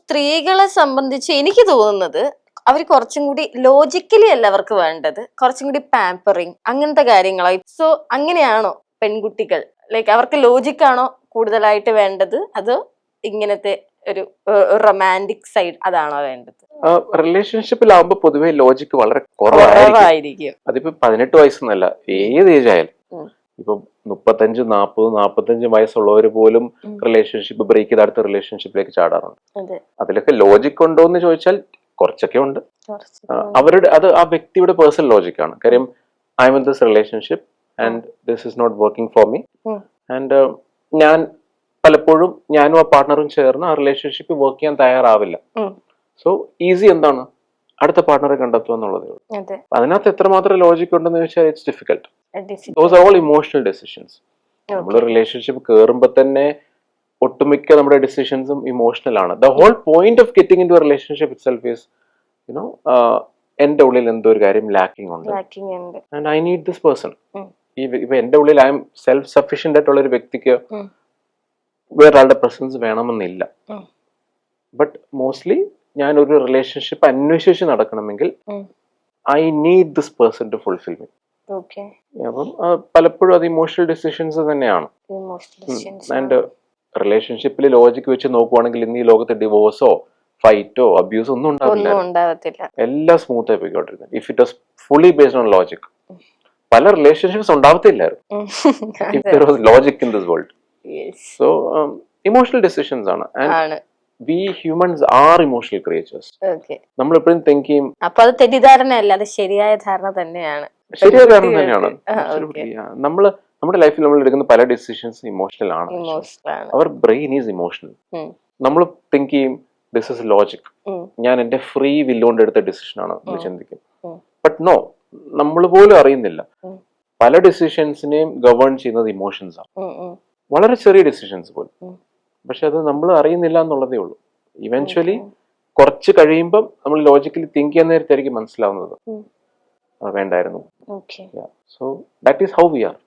സ്ത്രീകളെ സംബന്ധിച്ച് എനിക്ക് തോന്നുന്നത് അവർ കുറച്ചും കൂടി ലോജിക്കലി അല്ല അവർക്ക് വേണ്ടത്, കുറച്ചും കൂടി പാമ്പറിങ് അങ്ങനത്തെ കാര്യങ്ങളായി. സോ അങ്ങനെയാണോ പെൺകുട്ടികൾ, ലൈക്ക് അവർക്ക് ലോജിക്കാണോ കൂടുതലായിട്ട് വേണ്ടത്, അതോ ഇങ്ങനത്തെ ഒരു റൊമാൻറ്റിക് സൈഡ് അതാണോ വേണ്ടത്? റിലേഷൻഷിപ്പിലാവുമ്പോ പൊതുവെ ലോജിക്ക് വളരെ കുറവായിരിക്കും. അതിപ്പോ 18 വയസ്സെന്നല്ല, ഏത് ഏജ് ആയാലും. ഇപ്പൊ 35, 40, 45 വയസ്സുള്ളവർ പോലും റിലേഷൻഷിപ്പ് ബ്രേക്ക് ചെയ്ത് അടുത്ത റിലേഷൻഷിപ്പിലേക്ക് ചാടാറുണ്ട്. അതിലൊക്കെ ലോജിക് ഉണ്ടോ എന്ന് ചോദിച്ചാൽ കുറച്ചൊക്കെ ഉണ്ട്. അവരുടെ അത് ആ വ്യക്തിയുടെ പേഴ്സണൽ ലോജിക്കാണ്. കാര്യം I'm in this relationship and this is not working for me, and ഞാൻ പലപ്പോഴും ഞാനും ആ പാർട്ട്ണറും ചേർന്ന് ആ റിലേഷൻഷിപ്പ് വർക്ക് ചെയ്യാൻ തയ്യാറാവില്ല. സോ ഈസി എന്താണ്, അടുത്ത പാർട്ട്ണറെ കണ്ടെത്തുക എന്നുള്ളതേ ഉള്ളൂ. അതിനകത്ത് എത്രമാത്രം ലോജിക് ഉണ്ടെന്ന് ചോദിച്ചാൽ it's difficult. Those are all emotional decisions. നമ്മൾ റിലേഷൻഷിപ്പ് കയറുമ്പോൾ തന്നെ ഒട്ടുമിക്ക നമ്മുടെ ഡിസിഷൻസും ഇമോഷണൽ ആണ്. The whole point of getting into relationship itself is you know എന്റെ ഉള്ളിൽ എന്തോ ഒരു കാര്യം ലാക്കിംഗ് ഉണ്ട് and I need this person. ഇപ്പൊ എന്റെ ഉള്ളിൽ ഐ എം സെൽഫ് സഫീഷ്യന്റ് ആയിട്ടുള്ള ഒരു വ്യക്തിക്ക് വേറൊരാളുടെ പ്രസൻസ് വേണമെന്നില്ല. ബട്ട് മോസ്റ്റ്ലി ഞാൻ ഒരു റിലേഷൻഷിപ്പ് അന്വേഷിച്ച് നടക്കണമെങ്കിൽ I need this person to fulfil me. അപ്പം പലപ്പോഴും അത് ഇമോഷണൽ ഡിസിഷൻസ് തന്നെയാണ്. ആൻഡ് റിലേഷൻഷിപ്പിൽ ലോജിക്ക് വെച്ച് നോക്കുവാണെങ്കിൽ ഇന്ന് ഈ ലോകത്ത് ഡിവോഴ്സോ ഫൈറ്റോ അബ്യൂസോ ഒന്നും ഉണ്ടാവില്ല. എല്ലാം സ്മൂത്ത് ആയി പോയിക്കൊണ്ടിരുന്നത്. If it was fully based on logic, പല റിലേഷൻഷിപ്സ് ഉണ്ടാവത്തില്ലായിരുന്നു. Logic in this world. So emotional decisions ആണ്. And we humans are emotional creatures. നമ്മൾ എപ്പോഴും തിങ്ക് ചെയ്യും. അപ്പൊ അത് തെറ്റിദ്ധാരണയല്ല, അത് ശരിയായ ധാരണ തന്നെയാണ്. ശരിയായ ധാരണ തന്നെയാണ്. നമ്മള് നമ്മുടെ ലൈഫിൽ നമ്മൾ എടുക്കുന്ന പല ഡിസിഷൻസ് ഇമോഷണൽ ആണ്. അവർ ബ്രെയിൻ ഈസ് ഇമോഷണൽ. നമ്മൾ തിങ്ക് ചെയ്യും ദിസ് ഇസ് ലോജിക്, ഞാൻ എന്റെ ഫ്രീ വില്ലുകൊണ്ട് എടുത്ത ഡിസിഷൻ ആണ് എന്ന് ചിന്തിക്കും. ബട്ട് നോ, നമ്മൾ പോലും അറിയുന്നില്ല പല ഡിസിഷൻസിനെയും ഗവേൺ ചെയ്യുന്നത് ഇമോഷൻസ് ആണ്. വളരെ ചെറിയ ഡിസിഷൻസ് പോലും. പക്ഷെ അത് നമ്മൾ അറിയുന്നില്ല എന്നുള്ളതേ ഉള്ളൂ. ഇവൻച്വലി കുറച്ച് കഴിയുമ്പം നമ്മൾ ലോജിക്കലി തിങ്ക് ചെയ്യുന്ന നേരത്തായിരിക്കും മനസ്സിലാവുന്നത് വേണ്ടായിരുന്നു. So that is how we R.